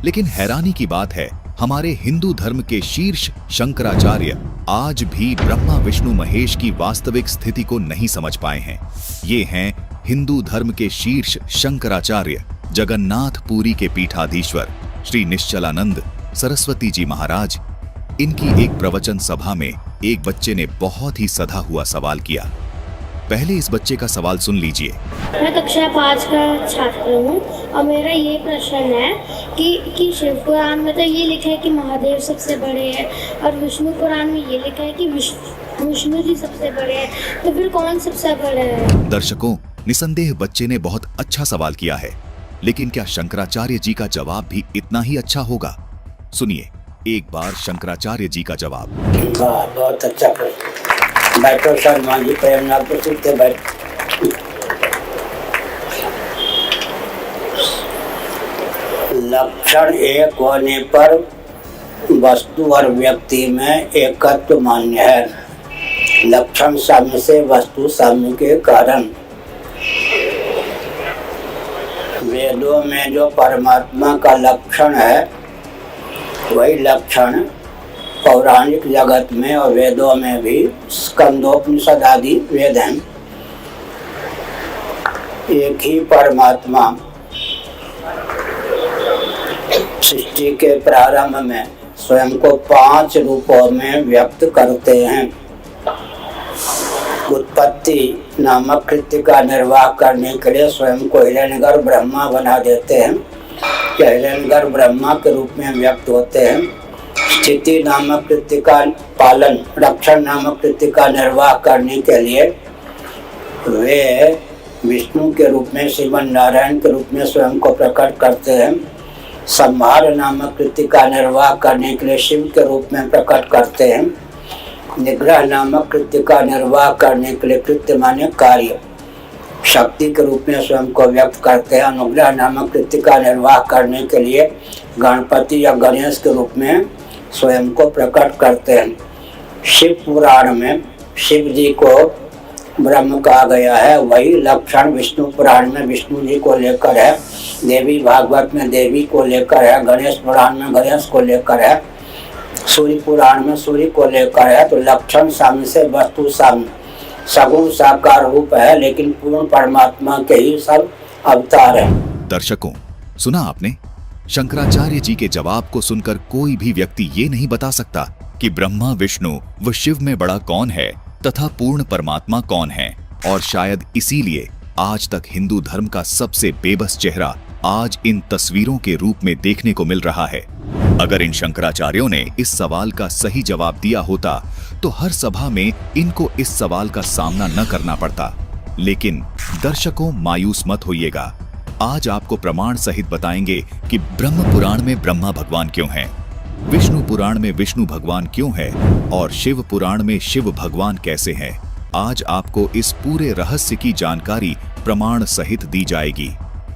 लेकिन हैरानी की बात है, हमारे हिंदू धर्म के शीर्ष शंकराचार्य आज भी ब्रह्मा विष्णु महेश की वास्तविक स्थिति को नहीं समझ पाए हैं। ये हैं हिंदू धर्म के शीर्ष शंकराचार्य जगन्नाथ पुरी के पीठाधीश्वर श्री निश्चलानंद सरस्वती जी महाराज। इनकी एक प्रवचन सभा में एक बच्चे ने बहुत ही सधा हुआ सवाल किया। पहले इस बच्चे का सवाल सुन लीजिए। मैं कक्षा 5 का छात्र हूँ और मेरा ये प्रश्न है कि शिव पुराण में तो ये लिखा है कि महादेव सबसे बड़े हैं और विष्णु पुराण में ये लिखा है कि विष्णु जी सबसे बड़े हैं, तो फिर कौन सबसे बड़े है? दर्शकों, निसंदेह बच्चे ने बहुत अच्छा सवाल किया है, लेकिन क्या शंकराचार्य जी का जवाब भी इतना ही अच्छा होगा? सुनिए एक बार शंकराचार्य जी का जवाब। बहुत अच्छा प्रश्न। बैठो शर्मा जी, प्रेमनाथ प्रसिद्ध बैठ। लक्षण एक होने पर वस्तु और व्यक्ति में एकत्व मान्य है। लक्षण साम्य से वस्तु साम्य के कारण वेदों में जो परमात्मा का लक्षण है वही लक्षण पौराणिक जगत में और वेदों में भी स्कंदोपनिषद आदि वेद हैं। एक ही परमात्मा सृष्टि के प्रारंभ में स्वयं को 5 रूपों में व्यक्त करते हैं। उत्पत्ति नामक कृत्य का निर्वाह करने के लिए स्वयं को हिरण्यगर्भ ब्रह्मा बना देते हैं, या हिरण्यगर्भ ब्रह्मा के रूप में व्यक्त होते हैं। स्थिति नामक कृत्य का पालन, रक्षण नामक कृत्य का निर्वाह करने के लिए वे विष्णु के रूप में, श्रीमन नारायण के रूप में स्वयं को प्रकट करते हैं। संहार नामक कृत्य का निर्वाह करने के लिए शिव के रूप में प्रकट करते हैं। निग्रह नामक कृत्य का निर्वाह करने के लिए, कृत्य माने कार्य, शक्ति के रूप में स्वयं को व्यक्त करते हैं। अनुग्रह नामक कृत्य का निर्वाह करने के लिए गणपति या गणेश के रूप में स्वयं को प्रकट करते हैं। शिव पुराण में शिव जी को ब्रह्म कहा गया है, वही लक्षण विष्णु पुराण में विष्णु जी को लेकर है, देवी भागवत में देवी को लेकर है, गणेश पुराण में गणेश को लेकर है, सूर्य पुराण में सूर्य को लेकर है। तो लक्षण साम्य से वस्तु साम्य, सगुण साकार रूप है, लेकिन पूर्ण परमात्मा के ही सब अवतार हैं। दर्शकों, सुना आपने? शंकराचार्य जी के जवाब को सुनकर कोई भी व्यक्ति ये नहीं बता सकता कि ब्रह्मा विष्णु व शिव में बड़ा कौन है तथा पूर्ण परमात्मा कौन है। और शायद इसीलिए आज तक हिंदू धर्म का सबसे बेबस चेहरा आज इन तस्वीरों के रूप में देखने को मिल रहा है। अगर इन शंकराचार्यों ने इस सवाल का सही जवाब दिया होता तो हर सभा में इनको इस सवाल का सामना न करना पड़ता। लेकिन दर्शकों, मायूस मत होइएगा। आज आपको प्रमाण सहित बताएंगे कि ब्रह्म पुराण में ब्रह्मा भगवान क्यों हैं, विष्णु पुराण में विष्णु भगवान क्यों है और शिव पुराण में शिव भगवान कैसे हैं। आज आपको इस पूरे रहस्य की जानकारी प्रमाण सहित दी जाएगी।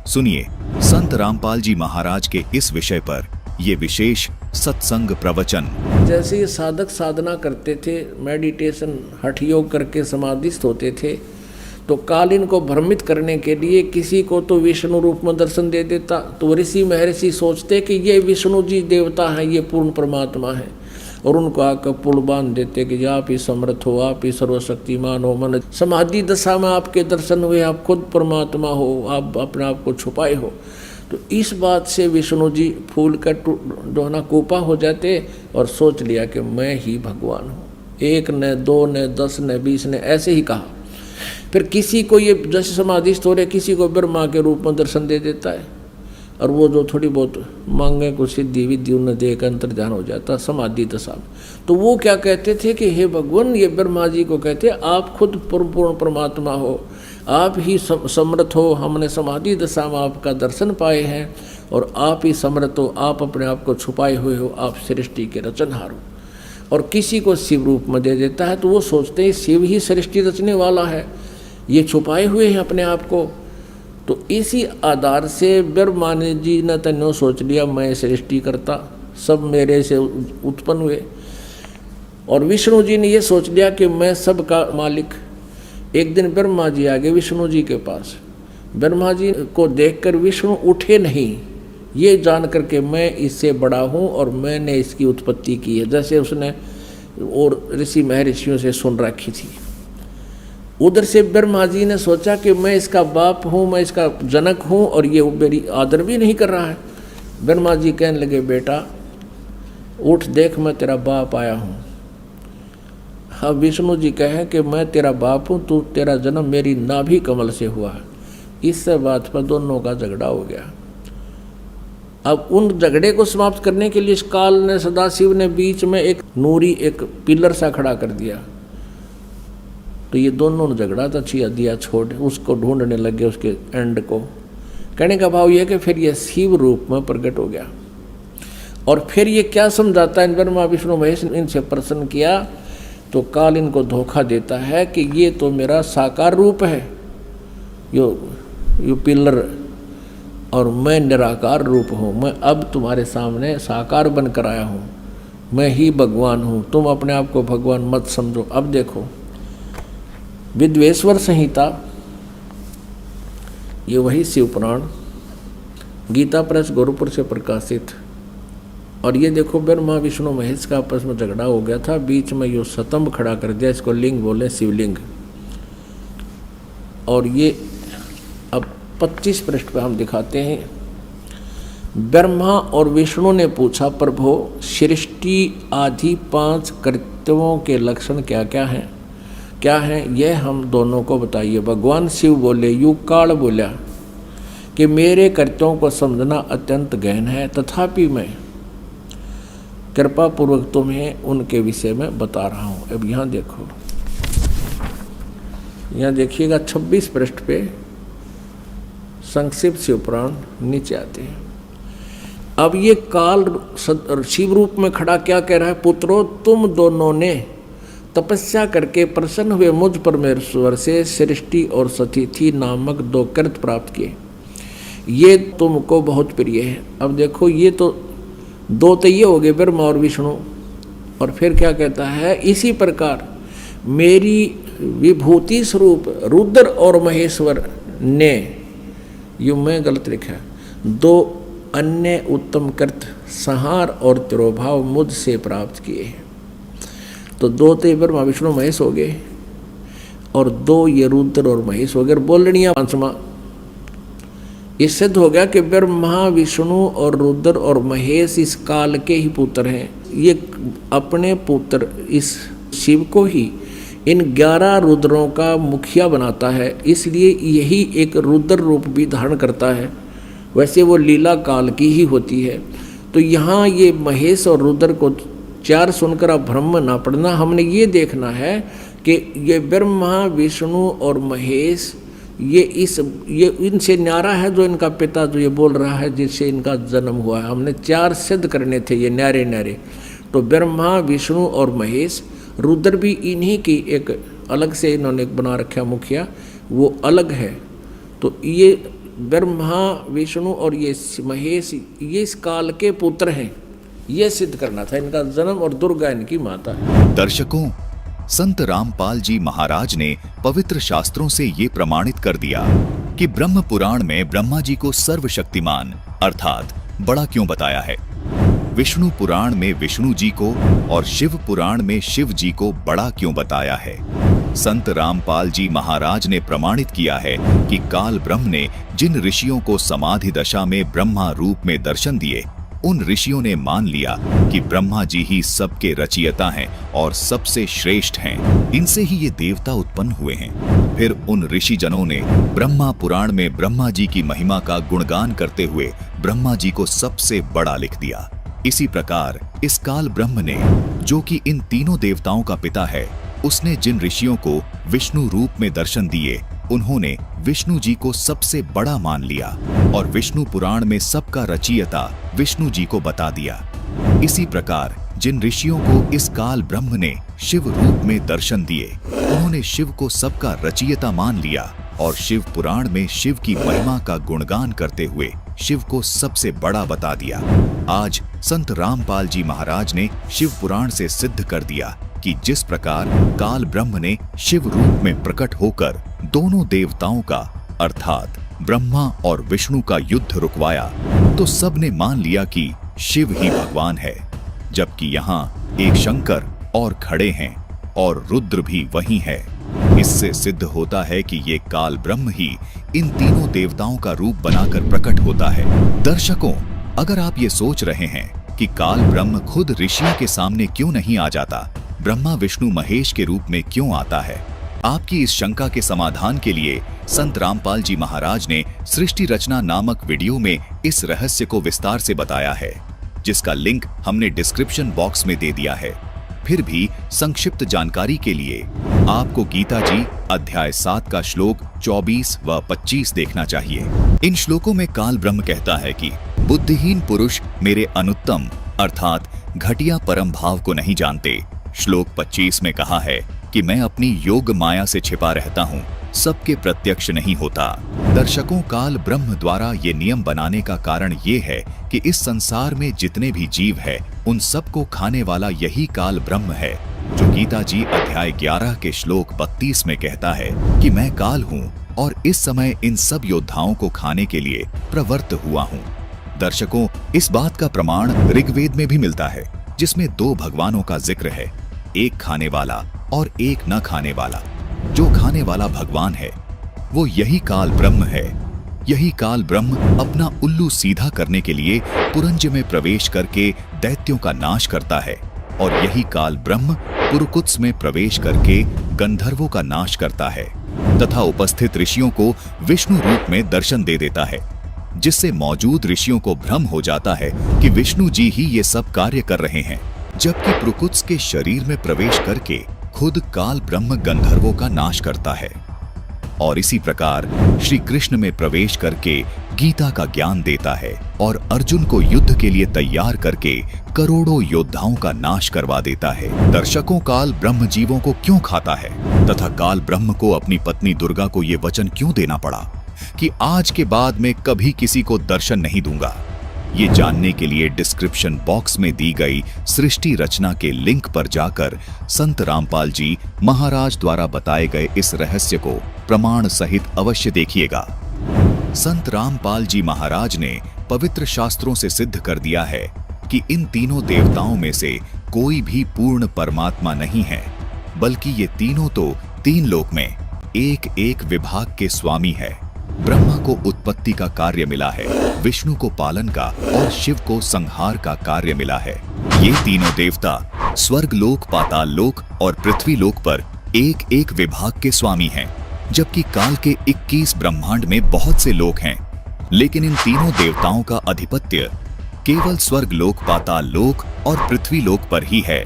सुनिए संत रामपाल जी महाराज के इस विषय पर ये विशेष सत्संग प्रवचन। जैसे ये साधक साधना करते थे, मेडिटेशन हठ योग करके समाधिस्थ होते थे, तो काल इनको भ्रमित करने के लिए किसी को तो विष्णु रूप में दर्शन दे देता, तो ऋषि महर्षि सोचते कि ये विष्णु जी देवता है, ये पूर्ण परमात्मा है, और उनको आकर पुल बांध देते कि आप ही समर्थ हो, आप ही सर्वशक्तिमान हो। मन समाधि दशा में आपके दर्शन हुए, आप खुद परमात्मा हो, आप अपने आप को छुपाए हो। तो इस बात से विष्णु जी फूल का डोना कोपा हो जाते और सोच लिया कि मैं ही भगवान हूँ। 1 ने 2 ने 10 ने 20 ने ऐसे ही कहा। फिर किसी को ये जैसे समाधिस्थ हो रहे, किसी को ब्रह्मा के रूप में दर्शन दे देता है, और वो जो थोड़ी बहुत मांगे को सिद्धि विद्धि उन्हें देकर अंतर्ध्यान हो जाता समाधि दशा में। तो वो क्या कहते थे कि हे भगवान, ये ब्रह्मा जी को कहते आप खुद पूर्ण परमात्मा हो, आप ही समर्थ हो, हमने समाधि दशा में आपका दर्शन पाए हैं, और आप ही समर्थ हो, आप अपने आप को छुपाए हुए हो, आप सृष्टि के रचनहार हो। और किसी को शिव रूप में दे देता है, तो वो सोचते हैं शिव ही सृष्टि रचने वाला है, ये छुपाए हुए हैं अपने आप को। तो इसी आधार से ब्रह्मा जी ने तन्नो सोच लिया मैं सृष्टि करता, सब मेरे से उत्पन्न हुए। और विष्णु जी ने ये सोच लिया कि मैं सब का मालिक। एक दिन ब्रह्मा जी आ गए विष्णु जी के पास। ब्रह्मा जी को देखकर विष्णु उठे नहीं, ये जान करके मैं इससे बड़ा हूँ और मैंने इसकी उत्पत्ति की है, जैसे उसने और ऋषि महर्षियों से सुन रखी थी। उधर से ब्रह्मा जी ने सोचा कि मैं इसका बाप हूँ, मैं इसका जनक हूँ और ये मेरी आदर भी नहीं कर रहा है। ब्रह्मा जी कहने लगे बेटा उठ देख मैं तेरा बाप आया हूँ। अब विष्णु जी कहें कि मैं तेरा बाप हूँ, तू तेरा जन्म मेरी नाभि कमल से हुआ है। इससे बात पर दोनों का झगड़ा हो गया। अब उन झगड़े को समाप्त करने के लिए इस काल ने, सदाशिव ने बीच में एक नूरी एक पिलर सा खड़ा कर दिया। तो ये दोनों झगड़ा था छिया दिया छोड़, उसको ढूंढने लगे उसके एंड को। कहने का भाव यह कि फिर ये शिव रूप में प्रकट हो गया। और फिर ये क्या समझाता है, ब्रह्मा विष्णु महेश इनसे प्रसन्न किया तो काल इनको धोखा देता है कि ये तो मेरा साकार रूप है, यो पिलर, और मैं निराकार रूप हूँ। मैं अब तुम्हारे सामने साकार बनकर आया हूँ, मैं ही भगवान हूँ, तुम अपने आप को भगवान मत समझो। अब देखो विद्वेश्वर संहिता, ये वही शिव पुराण गीता प्रेस गोरखपुर से प्रकाशित। और ये देखो ब्रह्मा विष्णु महेश का आपस में झगड़ा हो गया था, बीच में यो स्तंभ खड़ा कर दिया, इसको लिंग बोले, शिवलिंग। और ये अब 25 पृष्ठ पे हम दिखाते हैं। ब्रह्मा और विष्णु ने पूछा प्रभो सृष्टि आदि 5 कर्तव्यों के लक्षण क्या क्या हैं यह हम दोनों को बताइए। भगवान शिव बोले, युकाल बोला कि मेरे कर्तव्यों को समझना अत्यंत गहन है, तथापि मैं कृपा पूर्वक तुम्हें उनके विषय में बता रहा हूँ। अब यहाँ देखो, यहाँ देखिएगा 26 पृष्ठ पे संक्षिप्त शिव पुराण नीचे आते हैं। अब ये काल शिव रूप में खड़ा क्या कह रहा है, पुत्रो तुम दोनों ने तपस्या करके प्रसन्न हुए मुझ परमेश्वर से सृष्टि और सतिथि नामक 2 कृत प्राप्त किए, ये तुमको बहुत प्रिय है। अब देखो ये तो 2 तो ये हो गए ब्रह्मा और विष्णु, और फिर क्या कहता है, इसी प्रकार मेरी विभूति स्वरूप रुद्र और महेश्वर ने, यूँ मैं गलत लिखा है, 2 अन्य उत्तम कृत संहार और तिरोभाव मुझसे प्राप्त किए हैं। तो 2 तो ब्रह्मा विष्णु महेश हो गए और 2 ये रुद्र और महेश हो गए। बोलनिया 5वां ये सिद्ध हो गया कि ब्रह्मा विष्णु और रुद्र और महेश इस काल के ही पुत्र हैं। ये अपने पुत्र इस शिव को ही इन 11 रुद्रों का मुखिया बनाता है, इसलिए यही एक रुद्र रूप भी धारण करता है। वैसे वो लीला काल की ही होती है। तो यहाँ ये महेश और रुद्र को 4 सुनकर अब भ्रम ना पड़ना, हमने ये देखना है कि ये ब्रह्मा विष्णु और महेश ये इनसे न्यारा है जो इनका पिता जो ये बोल रहा है जिससे इनका जन्म हुआ है। हमने 4 सिद्ध करने थे ये न्यारे न्यारे। तो ब्रह्मा विष्णु और महेश, रुद्र भी इन्हीं की एक अलग से इन्होंने बना रखा मुखिया, वो अलग है। तो ये ब्रह्मा विष्णु और ये महेश ये इस काल के पुत्र हैं, ये सिद्ध करना था इनका जन्म, और दुर्गा इनकी माता है। दर्शकों, संत रामपाल जी महाराज ने पवित्र शास्त्रों से ये प्रमाणित कर दिया कि ब्रह्म पुराण में ब्रह्मा जी को सर्वशक्तिमान अर्थात बड़ा क्यों बताया है, विष्णु पुराण में विष्णु जी को और शिव पुराण में शिव जी को बड़ा क्यों बताया है। संत रामपाल जी महाराज ने प्रमाणित किया है कि काल ब्रह्म ने जिन ऋषियों को समाधि दशा में ब्रह्मा रूप में दर्शन दिए, उन ऋषियों ने मान लिया कि ब्रह्मा जी ही सबके रचयिता हैं और सबसे श्रेष्ठ हैं। इनसे ही ये देवता उत्पन्न हुए हैं। फिर उन ऋषि जनों ने ब्रह्मा पुराण में ब्रह्मा जी की महिमा का गुणगान करते हुए ब्रह्मा जी को सबसे बड़ा लिख दिया। इसी प्रकार इस काल ब्रह्म ने, जो कि इन तीनों देवताओं का पिता है, उसने जिन ऋषियों को विष्णु रूप में दर्शन दिए, उन्होंने विष्णु जी को सबसे बड़ा मान लिया और विष्णु पुराण में सबका रचयिता विष्णु जी को बता दिया। इसी प्रकार जिन ऋषियों को इस काल ब्रह्म ने शिव रूप में दर्शन दिए, उन्होंने शिव को सबका रचयिता मान लिया और शिव पुराण में शिव की महिमा का गुणगान करते हुए शिव को सबसे बड़ा बता दिया। आज संत रामपाल जी महाराज ने शिव पुराण से सिद्ध कर दिया कि जिस प्रकार काल ब्रह्म ने शिव रूप में प्रकट होकर दोनों देवताओं का अर्थात ब्रह्मा और विष्णु का युद्ध रुकवाया तो सबने मान लिया कि शिव ही भगवान है, जबकि यहाँ एक शंकर और खड़े हैं और रुद्र भी वही है। इससे सिद्ध होता है कि ये काल ब्रह्म ही इन तीनों देवताओं का रूप बनाकर प्रकट होता है। दर्शकों, अगर आप ये सोच रहे हैं कि काल ब्रह्म खुद ऋषियों के सामने क्यों नहीं आ जाता, ब्रह्मा विष्णु महेश के रूप में क्यों आता है, आपकी इस शंका के समाधान के लिए संत रामपाल जी महाराज ने सृष्टि रचना नामक वीडियो में इस रहस्य को विस्तार से बताया है, जिसका लिंक हमने डिस्क्रिप्शन बॉक्स में दे दिया है। फिर भी संक्षिप्त जानकारी के लिए आपको गीता जी अध्याय 7 का श्लोक 24 व 25 देखना चाहिए। इन श्लोकों में काल ब्रह्म कहता है कि बुद्धिहीन पुरुष मेरे अनुत्तम अर्थात घटिया परम भाव को नहीं जानते। श्लोक 25 में कहा है कि मैं अपनी योग माया से छिपा रहता हूँ, सबके प्रत्यक्ष नहीं होता। दर्शकों, काल ब्रह्म द्वारा ये नियम बनाने का कारण ये है कि इस संसार में जितने भी जीव है उन सबको खाने वाला यही काल ब्रह्म है, जो गीता जी अध्याय 11 के श्लोक 32 में कहता है कि मैं काल हूँ और इस समय इन सब योद्धाओं को खाने के लिए प्रवृत्त हुआ हूँ। दर्शकों, इस बात का प्रमाण ऋग्वेद में भी मिलता है, जिसमें 2 भगवानों का जिक्र है, एक खाने वाला और एक न खाने वाला। जो खाने वाला भगवान है वो यही काल ब्रह्म है। यही काल ब्रह्म अपना उल्लू सीधा करने के लिए पुरंज में प्रवेश करके दैत्यों का नाश करता है और यही काल ब्रह्म पुरकुत्स में प्रवेश करके गंधर्वों का नाश करता है तथा उपस्थित ऋषियों को विष्णु रूप में दर्शन दे देता है, जिससे मौजूद ऋषियों को भ्रम हो जाता है कि विष्णु जी ही ये सब कार्य कर रहे हैं, जबकि पुरकुत्स के शरीर में प्रवेश करके खुद काल ब्रह्म गंधर्वों का नाश करता है। और इसी प्रकार श्री कृष्ण में प्रवेश करके गीता का ज्ञान देता है और अर्जुन को युद्ध के लिए तैयार करके करोड़ों योद्धाओं का नाश करवा देता है। दर्शकों, काल ब्रह्म जीवों को क्यों खाता है तथा काल ब्रह्म को अपनी पत्नी दुर्गा को ये वचन क्यों देना पड़ा कि आज के बाद मैं कभी किसी को दर्शन नहीं दूंगा? ये जानने के लिए डिस्क्रिप्शन बॉक्स में दी गई सृष्टि रचना के लिंक पर जाकर संत रामपाल जी महाराज द्वारा बताए गए इस रहस्य को प्रमाण सहित अवश्य देखिएगा। संत रामपाल जी महाराज ने पवित्र शास्त्रों से सिद्ध कर दिया है कि इन तीनों देवताओं में से कोई भी पूर्ण परमात्मा नहीं है, बल्कि ये तीनों तो 3 लोक में एक एक विभाग के स्वामी है। ब्रह्मा को उत्पत्ति का कार्य मिला है, विष्णु को पालन का और शिव को संहार का कार्य मिला है। ये तीनों देवता स्वर्ग लोक, पाताल लोक और पृथ्वी लोक पर एक एक विभाग के स्वामी हैं, जबकि काल के 21 ब्रह्मांड में बहुत से लोक हैं, लेकिन इन तीनों देवताओं का अधिपत्य केवल स्वर्ग लोक, पाताल लोक और पृथ्वी लोक पर ही है।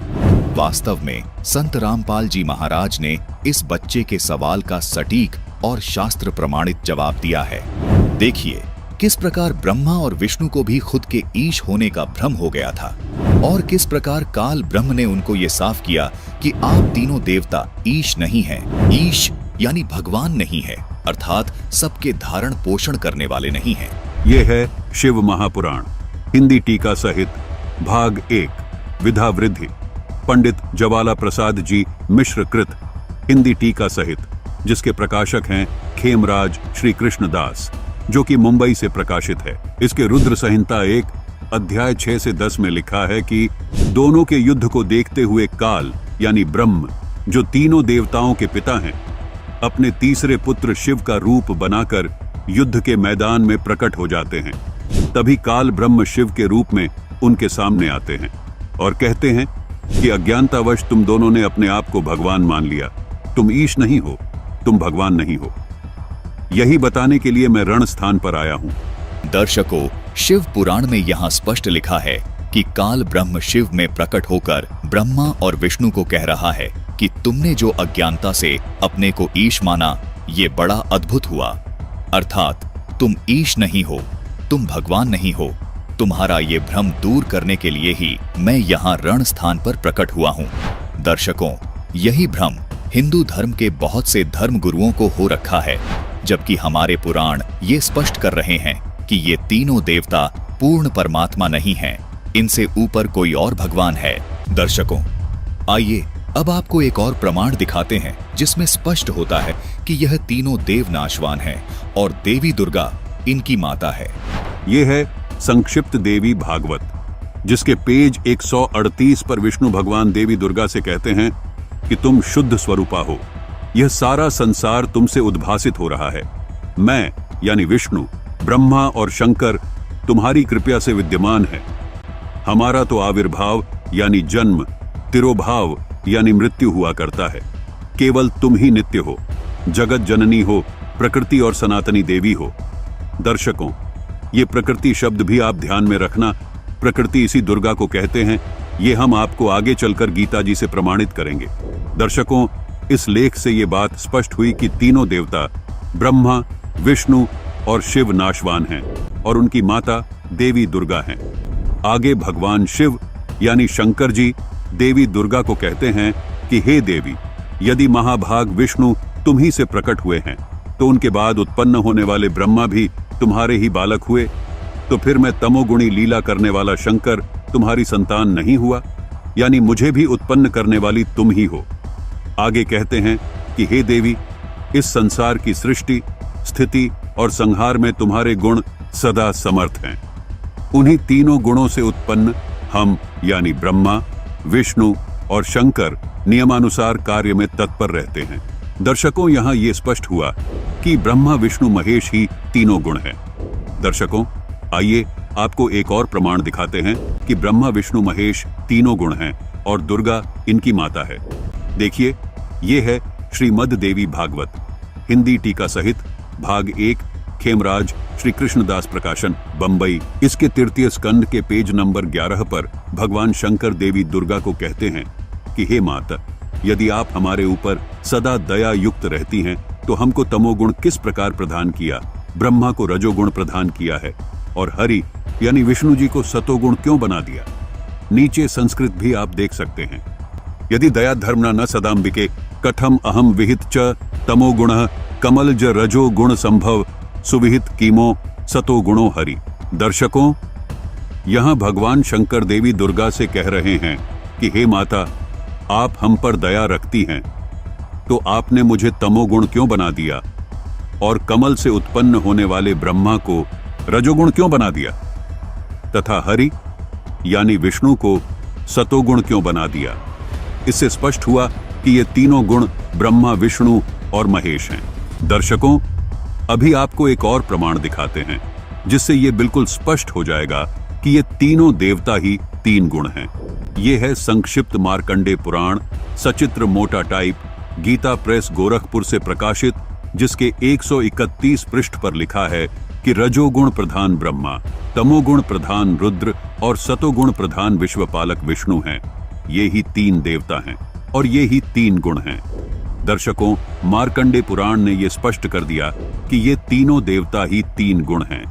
वास्तव में संत रामपाल जी महाराज ने इस बच्चे के सवाल का सटीक और शास्त्र प्रमाणित जवाब दिया है। देखिए किस प्रकार ब्रह्मा और विष्णु को भी खुद के ईश होने का भ्रम हो गया था और किस प्रकार काल ब्रह्म ने उनको ये साफ किया कि आप तीनों देवता ईश नहीं हैं। ईश यानी भगवान नहीं है, अर्थात सबके धारण पोषण करने वाले नहीं हैं। ये है शिव महापुराण हिंदी टीका सहित भाग 1 विधा वृद्धि पंडित ज्वाला प्रसाद जी मिश्र कृत हिंदी टीका सहित, जिसके प्रकाशक हैं खेमराज श्री कृष्ण दास, जो कि मुंबई से प्रकाशित है। इसके रुद्र संहिता 1 अध्याय 6 से 10 में लिखा है कि दोनों के युद्ध को देखते हुए काल यानी ब्रह्म, जो तीनों देवताओं के पिता हैं, अपने तीसरे पुत्र शिव का रूप बनाकर युद्ध के मैदान में प्रकट हो जाते हैं। तभी काल ब्रह्म शिव के रूप में उनके सामने आते हैं और कहते हैं कि अज्ञानतावश तुम दोनों ने अपने आप को भगवान मान लिया। तुम ईश नहीं हो, तुम भगवान नहीं हो। यही बताने के लिए मैं रण स्थान पर आया हूं। दर्शकों, शिव पुराण में यहाँ स्पष्ट लिखा है कि काल ब्रह्म शिव में प्रकट होकर ब्रह्मा और विष्णु को कह रहा है कि तुमने जो अज्ञानता से अपने को ईश माना, ये बड़ा अद्भुत हुआ। अर्थात तुम ईश नहीं हो, तुम भगवान नहीं हो। तुम्हारा ये भ्रम दूर करने के लिए ही मैं यहाँ रण स्थान पर प्रकट हुआ हूँ। दर्शकों, यही भ्रम हिंदू धर्म के बहुत से धर्म गुरुओं को हो रखा है, जबकि हमारे पुराण ये स्पष्ट कर रहे हैं कि ये तीनों देवता पूर्ण परमात्मा नहीं हैं, इनसे ऊपर कोई और भगवान है। दर्शकों, आइए अब आपको एक और प्रमाण दिखाते हैं जिसमें स्पष्ट होता है कि यह तीनों देव नाशवान हैं और देवी दुर्गा इनकी माता है। ये है संक्षिप्त देवी भागवत, जिसके पेज 138 पर विष्णु भगवान देवी दुर्गा से कहते हैं कि तुम शुद्ध स्वरूपा हो। यह सारा संसार तुमसे उद्भासित हो रहा है। मैं यानी विष्णु, ब्रह्मा और शंकर तुम्हारी कृपा से विद्यमान है। हमारा तो आविर्भाव यानी जन्म, तिरोभाव यानी मृत्यु हुआ करता है। केवल तुम ही नित्य हो, जगत जननी हो, प्रकृति और सनातनी देवी हो। दर्शकों, ये प्रकृति शब्द भी आप ध्यान में रखना। प्रकृति इसी दुर्गा को कहते हैं। ये हम आपको आगे चलकर गीता जी से प्रमाणित करेंगे। दर्शकों, इस लेख से ये बात स्पष्ट हुई कि तीनों देवता ब्रह्मा, विष्णु और शिव नाशवान हैं और उनकी माता देवी दुर्गा हैं। आगे भगवान शिव यानी शंकर जी देवी दुर्गा को कहते हैं कि हे देवी, यदि महाभाग विष्णु तुम ही से प्रकट हुए हैं तो उनके बाद उत्पन्न होने वाले ब्रह्मा भी तुम्हारे ही बालक हुए, तो फिर मैं तमोगुणी लीला करने वाला शंकर तुम्हारी संतान नहीं हुआ, यानी मुझे भी उत्पन्न करने वाली तुम ही हो। आगे कहते हैं कि हे देवी, इस संसार की सृष्टि, स्थिति और संहार में तुम्हारे गुण सदा समर्थ हैं। उन्हीं तीनों गुणों से उत्पन्न हम यानी ब्रह्मा, विष्णु और शंकर नियमानुसार कार्य में तत्पर रहते हैं। दर्शकों, यहां यह स्पष्ट हुआ कि ब्रह्मा, विष्णु, महेश ही तीनों गुण हैं। दर्शकों, आइए आपको एक और प्रमाण दिखाते हैं कि ब्रह्मा, विष्णु, महेश तीनों गुण हैं और दुर्गा इनकी माता है। देखिए, ये है श्रीमद् देवी भागवत, हिंदी टीका सहित, भाग 1, खेमराज श्री कृष्णदास प्रकाशन, बंबई। इसके तृतीय स्कंद के पेज नंबर 11 पर भगवान शंकर देवी दुर्गा को कहते हैं कि हे माता, यदि आप हमारे ऊपर सदा दया युक्त रहती हैं तो हमको तमोगुण किस प्रकार प्रदान किया, ब्रह्मा को रजोगुण प्रदान किया है और हरि यानी विष्णु जी को सतोगुण क्यों बना दिया। नीचे संस्कृत भी आप देख सकते हैं। यदि दया धर्मना न सदाम्बिके कथम अहम विहित च तमोगुण कमल ज रजो गुण संभव सुविहित कीमो सतो गुणो हरि। दर्शकों, यहां भगवान शंकर देवी दुर्गा से कह रहे हैं कि हे माता, आप हम पर दया रखती हैं तो आपने मुझे तमोगुण क्यों बना दिया और कमल से उत्पन्न होने वाले ब्रह्मा को रजोगुण क्यों बना दिया तथा हरि यानी विष्णु को सतोगुण क्यों बना दिया। इससे स्पष्ट हुआ कि ये तीनों गुण ब्रह्मा, विष्णु और महेश हैं। दर्शकों, अभी आपको एक और प्रमाण दिखाते हैं जिससे ये बिल्कुल स्पष्ट हो जाएगा कि ये तीनों देवता ही तीन गुण हैं। ये है संक्षिप्त मार्कंडेय पुराण, सचित्र मोटा टाइप, गीता प्रेस गोरखपुर से प्रकाशित, जिसके 131 पृष्ठ पर लिखा है कि रजोगुण प्रधान ब्रह्मा, तमोगुण प्रधान रुद्र और सतोगुण प्रधान विश्वपालक विष्णु हैं। ये ही तीन देवता हैं और ये ही तीन गुण हैं। दर्शकों, मार्कंडेय पुराण ने यह स्पष्ट कर दिया कि ये तीनों देवता ही तीन गुण हैं।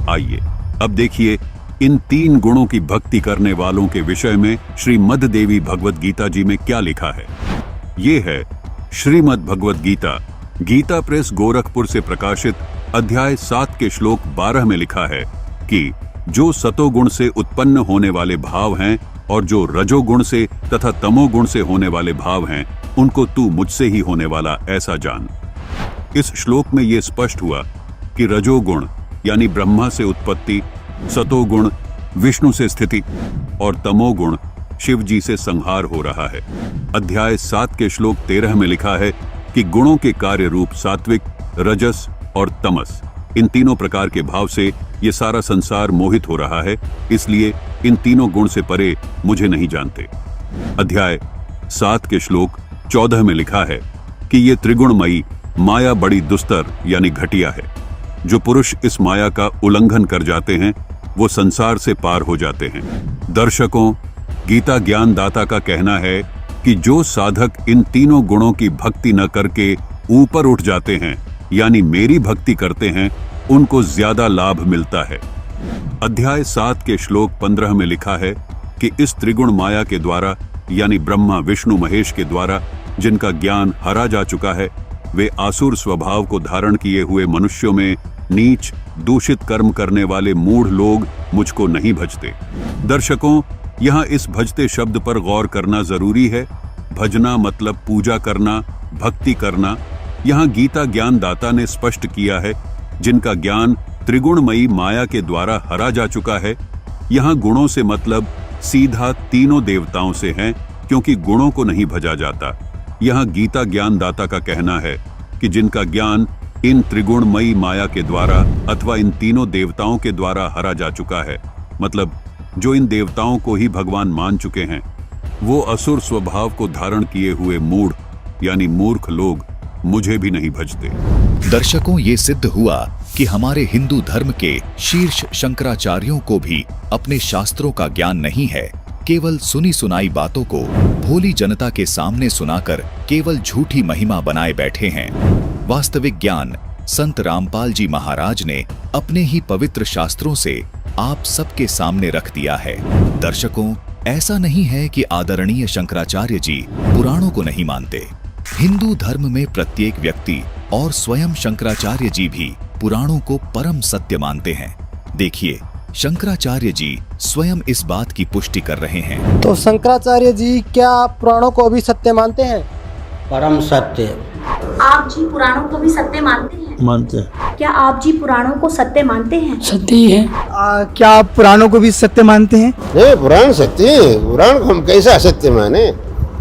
आइए अब देखिए इन तीन गुणों की भक्ति करने वालों के विषय में श्रीमद् देवी भगवत गीता जी में क्या लिखा है। ये है श्रीमद् भगवत गीता, गीता प्रेस गोरखपुर से प्रकाशित, अध्याय 7 के श्लोक 12 में लिखा है कि जो सतोगुण से उत्पन्न होने वाले भाव हैं और जो रजोगुण से तथा तमोगुण से होने वाले भाव हैं, उनको तू मुझसे ही होने वाला ऐसा जान। इस श्लोक में यह स्पष्ट हुआ कि रजोगुण यानी ब्रह्मा से उत्पत्ति, सतोगुण विष्णु से स्थिति और तमोगुण शिव जी से संहार हो रहा है। अध्याय 7 के श्लोक 13 में लिखा है कि गुणों के कार्य रूप सात्विक, रजस और तमस, इन तीनों प्रकार के भाव से ये सारा संसार मोहित हो रहा है, इसलिए इन तीनों गुण से परे मुझे नहीं जानते। अध्याय 7 के श्लोक 14 में लिखा है कि ये त्रिगुणमयी माया बड़ी दुस्तर यानी घटिया है। जो पुरुष इस माया का उल्लंघन कर जाते हैं वो संसार से पार हो जाते हैं। दर्शकों, गीता ज्ञान दाता का कहना है कि जो साधक इन तीनों गुणों की भक्ति न करके ऊपर उठ जाते हैं यानी मेरी भक्ति करते हैं, उनको ज्यादा लाभ मिलता है। अध्याय 7 के श्लोक 15 में लिखा है कि इस त्रिगुण माया के द्वारा यानी ब्रह्मा, विष्णु, महेश के द्वारा जिनका ज्ञान हरा जा चुका है, वे आसुर स्वभाव को धारण किए हुए मनुष्यों में नीच, दूषित कर्म करने वाले मूढ़ लोग मुझको नहीं भजते। दर्शकों, यहाँ इस भजते शब्द पर गौर करना जरूरी है। भजना मतलब पूजा करना, भक्ति करना। यहाँ गीता ज्ञानदाता ने स्पष्ट किया है, जिनका ज्ञान त्रिगुणमयी माया के द्वारा हरा जा चुका है। यहाँ गुणों से मतलब सीधा तीनों देवताओं से है, क्योंकि गुणों को नहीं भजा जाता। यहाँ गीता ज्ञानदाता का कहना है कि जिनका ज्ञान इन त्रिगुणमयी माया के द्वारा अथवा इन तीनों देवताओं के द्वारा हरा जा चुका है, मतलब जो इन देवताओं को ही भगवान मान चुके हैं, वो असुर स्वभाव को धारण किए हुए मूढ़ यानी मूर्ख लोग मुझे भी नहीं भजते। दर्शकों, ये सिद्ध हुआ कि हमारे हिंदू धर्म के शीर्ष शंकराचार्यों को भी अपने शास्त्रों का ज्ञान नहीं है। केवल सुनी सुनाई बातों को भोली जनता के सामने सुनाकर केवल झूठी महिमा बनाए बैठे हैं। वास्तविक ज्ञान संत रामपाल जी महाराज ने अपने ही पवित्र शास्त्रों से आप सबके सामने रख दिया है। दर्शकों, ऐसा नहीं है कि आदरणीय शंकराचार्य जी पुराणों को नहीं मानते। हिंदू धर्म में प्रत्येक व्यक्ति और स्वयं शंकराचार्य जी भी पुराणों को परम सत्य मानते हैं। देखिए, शंकराचार्य जी स्वयं इस बात की पुष्टि कर रहे हैं। तो शंकराचार्य जी क्या पुराणों को भी सत्य मानते हैं? परम सत्य। आप जी पुराणों को भी सत्य मानते हैं? मानते हैं। क्या आप जी पुराणों को सत्य मानते हैं? सत्य ही है। क्या आप पुराणों को भी सत्य मानते हैं? नहीं, पुराण सत्य है। पुराण को हम कैसा सत्य माने?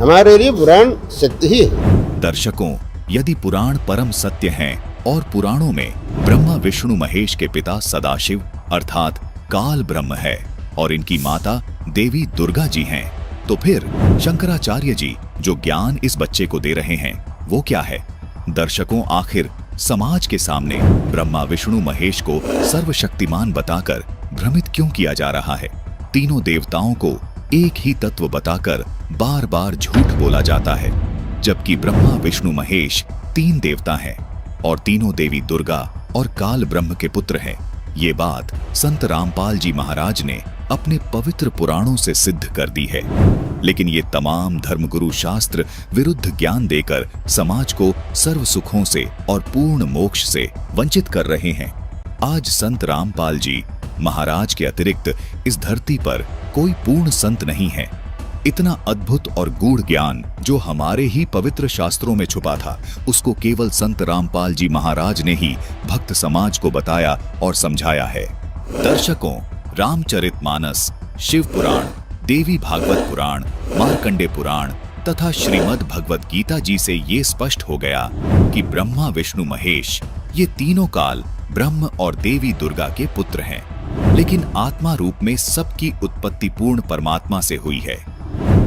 हमारे लिए पुराण सत्य ही है। दर्शकों, यदि पुराण परम सत्य हैं और पुराणों में ब्रह्मा विष्णु महेश के पिता सदाशिव अर्थात काल ब्रह्म है और इनकी माता देवी दुर्गा जी हैं, तो फिर शंकराचार्य जी जो ज्ञान इस बच्चे को दे रहे हैं वो क्या है? दर्शकों, आखिर समाज के सामने ब्रह्मा विष्णु महेश को सर्वशक्तिमान बताकर भ्रमित क्यों किया जा रहा है? तीनों देवताओं को एक ही तत्व बताकर बार बार झूठ बोला जाता है, जबकि ब्रह्मा विष्णु महेश तीन देवता हैं और तीनों देवी दुर्गा और काल ब्रह्म के पुत्र हैं। ये बात संत रामपाल जी महाराज ने अपने पवित्र पुराणों से सिद्ध कर दी है। लेकिन ये तमाम धर्मगुरु शास्त्र विरुद्ध ज्ञान देकर समाज को सर्व सुखों से और पूर्ण मोक्ष से वंचित कर रहे हैं। आज संत रामपाल जी महाराज के अतिरिक्त इस धरती पर कोई पूर्ण संत नहीं है। इतना अद्भुत और गूढ़ ज्ञान जो हमारे ही पवित्र शास्त्रों में छुपा था, उसको केवल संत रामपाल जी महाराज ने ही भक्त समाज को बताया और समझाया है। दर्शकों, रामचरितमानस, शिव पुराण, देवी भागवत पुराण, मार्कंडे पुराण तथा श्रीमद् भगवत गीता जी से ये स्पष्ट हो गया कि ब्रह्मा विष्णु महेश ये तीनों काल ब्रह्म और देवी दुर्गा के पुत्र हैं, लेकिन आत्मा रूप में सबकी उत्पत्ति पूर्ण परमात्मा से हुई है।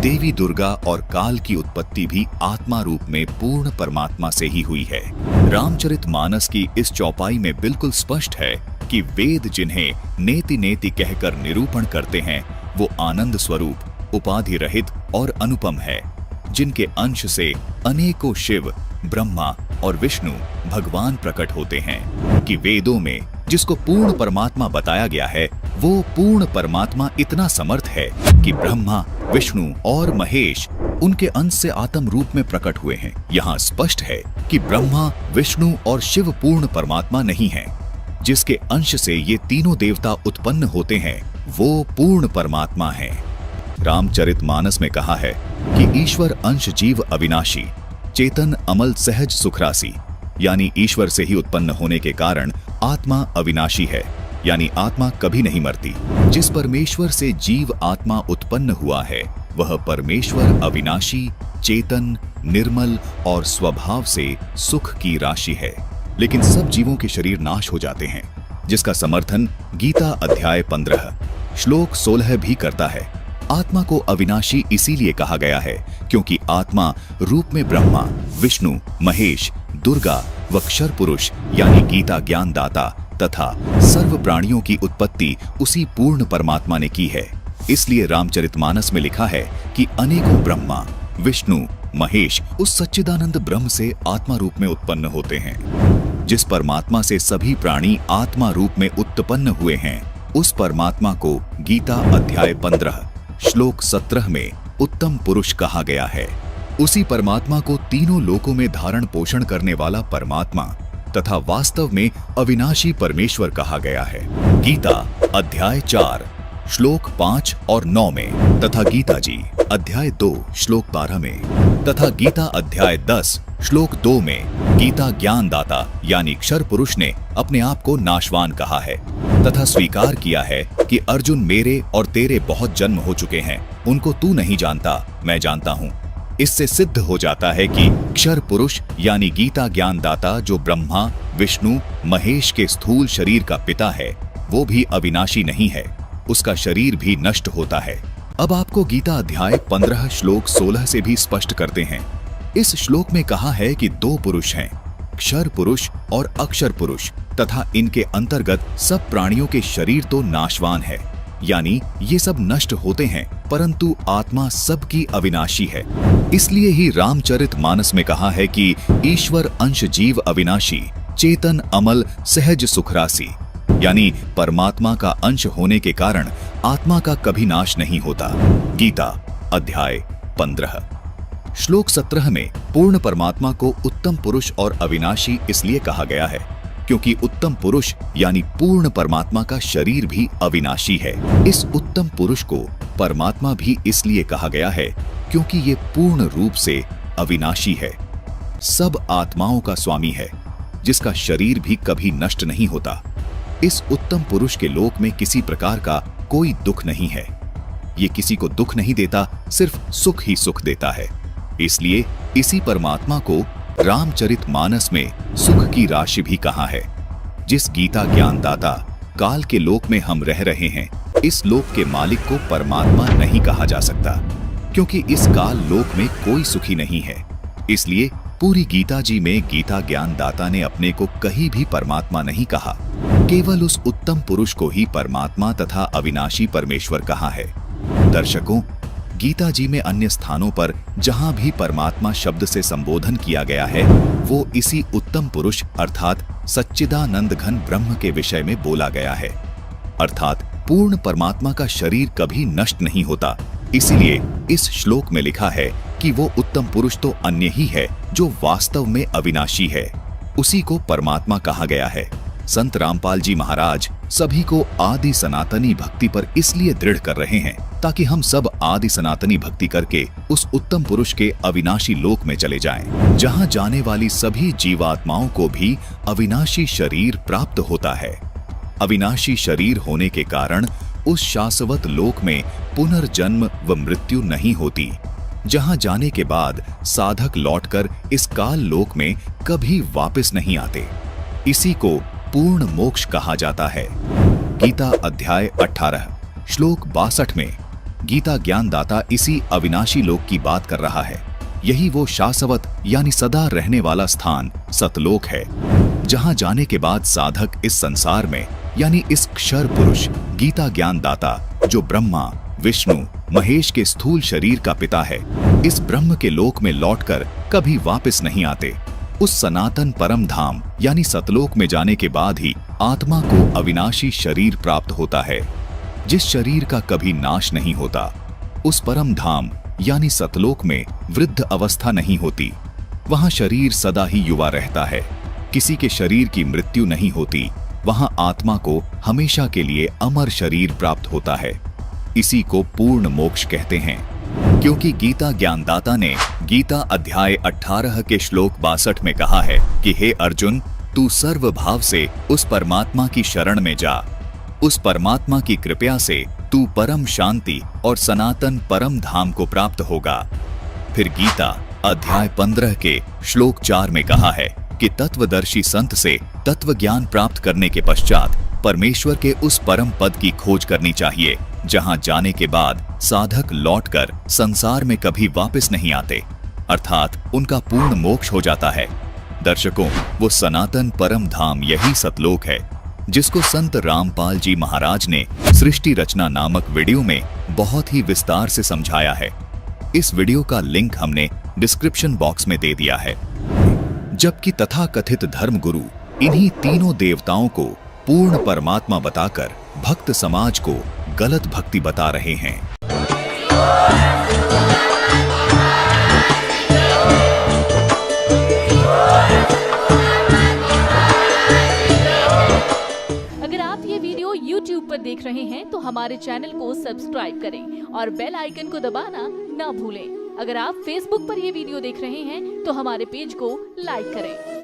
देवी दुर्गा और काल की उत्पत्ति भी आत्मा रूप में पूर्ण परमात्मा से ही हुई है। रामचरितमानस की इस चौपाई में बिल्कुल स्पष्ट है कि वेद जिन्हें नेति नेति कहकर निरूपण करते हैं वो आनंद स्वरूप, उपाधि रहित और अनुपम है, जिनके अंश से अनेकों शिव, ब्रह्मा और विष्णु भगवान प्रकट होते हैं। कि वेदों में जिसको पूर्ण परमात्मा बताया गया है वो पूर्ण परमात्मा इतना समर्थ है कि ब्रह्मा, विष्णु और महेश उनके अंश से आत्म रूप में प्रकट हुए हैं। यहाँ स्पष्ट है कि ब्रह्मा, विष्णु और शिव पूर्ण परमात्मा नहीं है। जिसके अंश से ये तीनों देवता उत्पन्न होते हैं वो पूर्ण परमात्मा है। रामचरितमानस में कहा है कि ईश्वर अंश जीव अविनाशी, चेतन अमल सहज सुखरासी, यानी ईश्वर से ही उत्पन्न होने के कारण आत्मा अविनाशी है, यानी आत्मा कभी नहीं मरती। जिस परमेश्वर से जीव आत्मा उत्पन्न हुआ है वह परमेश्वर अविनाशी, चेतन, निर्मल और स्वभाव से सुख की राशि है। लेकिन सब जीवों के शरीर नाश हो जाते हैं, जिसका समर्थन गीता अध्याय 15 श्लोक 16 भी करता है। आत्मा को अविनाशी इसीलिए कहा गया है क्योंकि आत्मा रूप में ब्रह्मा, विष्णु, महेश, दुर्गा व क्षर पुरुष यानी गीता ज्ञान दाता तथा सर्व प्राणियों की उत्पत्ति उसी पूर्ण परमात्मा ने की है। इसलिए रामचरितमानस में लिखा है कि अनेकों ब्रह्मा, विष्णु, महेश उस सच्चिदानंद ब्रह्म से आत्मा रूप में उत्पन्न होते हैं। जिस परमात्मा से सभी प्राणी आत्मा रूप में उत्पन्न हुए हैं उस परमात्मा को गीता अध्याय 15 श्लोक 17 में उत्तम पुरुष कहा गया है। उसी परमात्मा को तीनों लोकों में धारण पोषण करने वाला परमात्मा तथा वास्तव में अविनाशी परमेश्वर कहा गया है। गीता अध्याय 4 श्लोक 5 और 9 में तथा गीता जी अध्याय 2 श्लोक 12 में तथा गीता अध्याय 10 श्लोक 2 में गीता ज्ञानदाता यानी क्षर पुरुष ने अपने आप को नाशवान कहा है तथा स्वीकार किया है कि अर्जुन मेरे और तेरे बहुत जन्म हो चुके हैं, उनको तू नहीं जानता, मैं जानता हूँ। इससे सिद्ध हो जाता है कि क्षर पुरुष यानी गीता ज्ञानदाता जो ब्रह्मा, विष्णु, महेश के स्थूल शरीर का पिता है, वो भी अविनाशी नहीं है, उसका शरीर भी नष्ट होता है। अब आपको गीता अध्याय 15 श्लोक 16 से भी स्पष्ट करते हैं। इस श्लोक में कहा है कि दो पुरुष हैं, क्षर पुरुष और अक्षर पुरुष, तथा इनके अंतर्गत सब प्राणियों के शरीर तो नाशवान है, यानी ये सब नष्ट होते हैं, परंतु आत्मा सबकी अविनाशी है। इसलिए ही रामचरितमानस में कहा है कि ईश्वर अंश जीव अविनाशी, चेतन अमल सहज सुखरासी, यानी परमात्मा का अंश होने के कारण आत्मा का कभी नाश नहीं होता। गीता अध्याय 15 श्लोक 17 में पूर्ण परमात्मा को उत्तम पुरुष और अविनाशी इसलिए कहा गया है क्योंकि उत्तम पुरुष यानी पूर्ण परमात्मा का शरीर भी अविनाशी है। इस उत्तम पुरुष को परमात्मा भी इसलिए कहा गया है क्योंकि ये पूर्ण रूप से अविनाशी है, सब आत्माओं का स्वामी है, जिसका शरीर भी कभी नष्ट नहीं होता। इस उत्तम पुरुष के लोक में किसी प्रकार का कोई दुख नहीं है, ये किसी को दुख नहीं देता, सिर्फ सुख ही सुख देता है। इसलिए इसी परमात्मा को रामचरितमानस में सुख की राशि भी कहा है। जिस गीता ज्ञानदाता काल के लोक में हम रह रहे हैं, इस लोक के मालिक को परमात्मा नहीं कहा जा सकता, क्योंकि इस काल लोक में कोई सुखी नहीं है। इसलिए पूरी गीता जी में गीता ज्ञानदाता ने अपने को कहीं भी परमात्मा नहीं कहा, केवल उस उत्तम पुरुष को ही परमात्मा तथा अविनाशी परमेश्वर कहा है। दर्शकों, गीता जी में अन्य स्थानों पर जहां भी परमात्मा शब्द से संबोधन किया गया है, वो इसी उत्तम पुरुष अर्थात सच्चिदानंद घन ब्रह्म के विषय में बोला गया है। अर्थात पूर्ण परमात्मा का शरीर कभी नष्ट नहीं होता। इसीलिए इस श्लोक में लिखा है कि वो उत्तम पुरुष तो अन्य ही है जो वास्तव में अविनाशी है, उसी को परमात्मा कहा गया है। संत रामपाल जी महाराज सभी को आदि सनातनी भक्ति पर इसलिए दृढ़ कर रहे हैं ताकि हम सब आदि सनातनी भक्ति करके उस उत्तम पुरुष के अविनाशी लोक में चले जाएं, जहां जाने वाली सभी जीवात्माओं को भी अविनाशी शरीर प्राप्त होता है। अविनाशी शरीर होने के कारण उस शाश्वत लोक में पुनर्जन्म व मृत्यु नहीं होती, जहां जाने के बाद साधक लौटकर इस काल लोक में कभी वापस नहीं आते। इसी को पूर्ण मोक्ष कहा जाता है। गीता अध्याय 18 श्लोक 62 में गीता ज्ञानदाता इसी अविनाशी लोक की बात कर रहा है। यही वो शाश्वत यानी सदा रहने वाला स्थान सतलोक है, जहां जाने के बाद साधक इस संसार में यानी इस क्षर पुरुष गीता ज्ञानदाता जो ब्रह्मा, विष्णु, महेश के स्थूल शरीर का पिता है, इस ब्रह्म के लोक में लौटकर कभी वापस नहीं आते। उस सनातन परम धाम यानी सतलोक में जाने के बाद ही आत्मा को अविनाशी शरीर प्राप्त होता है, जिस शरीर का कभी नाश नहीं होता। उस परम धाम यानी सतलोक में वृद्ध अवस्था नहीं होती, वहां शरीर सदा ही युवा रहता है, किसी के शरीर की मृत्यु नहीं होती, वहां आत्मा को हमेशा के लिए अमर शरीर प्राप्त होता है। इसी को पूर्ण मोक्ष कहते हैं। क्योंकि गीता ज्ञानदाता ने गीता अध्याय 18 के श्लोक 62 में कहा है कि हे अर्जुन, तू सर्वभाव से उस परमात्मा की शरण में जा, उस परमात्मा की कृपया से तू परम शांति और सनातन परम धाम को प्राप्त होगा। फिर गीता अध्याय 15 के श्लोक 4 में कहा है कि तत्वदर्शी संत से तत्व ज्ञान प्राप्त करने के पश्चात परमेश्वर के उस परम पद की खोज करनी चाहिए, जहां जाने के बाद साधक लौटकर संसार में कभी वापस नहीं आते, अर्थात उनका पूर्ण मोक्ष हो जाता है। दर्शकों, वो सनातन परम धाम यही सतलोक है, जिसको संत रामपाल जी महाराज ने सृष्टि रचना नामक वीडियो में बहुत ही विस्तार से समझाया है। इस वीडियो का लिंक हमने डिस्क्रिप्शन बॉक्स में दे दिया है। जबकि तथाकथित धर्मगुरु इन्हीं तीनों देवताओं को पूर्ण परमात्मा बताकर भक्त समाज को गलत भक्ति बता रहे हैं। अगर आप ये वीडियो YouTube पर देख रहे हैं तो हमारे चैनल को सब्सक्राइब करें और बेल आइकन को दबाना ना भूलें। अगर आप फेसबुक पर ये वीडियो देख रहे हैं तो हमारे पेज को लाइक करें।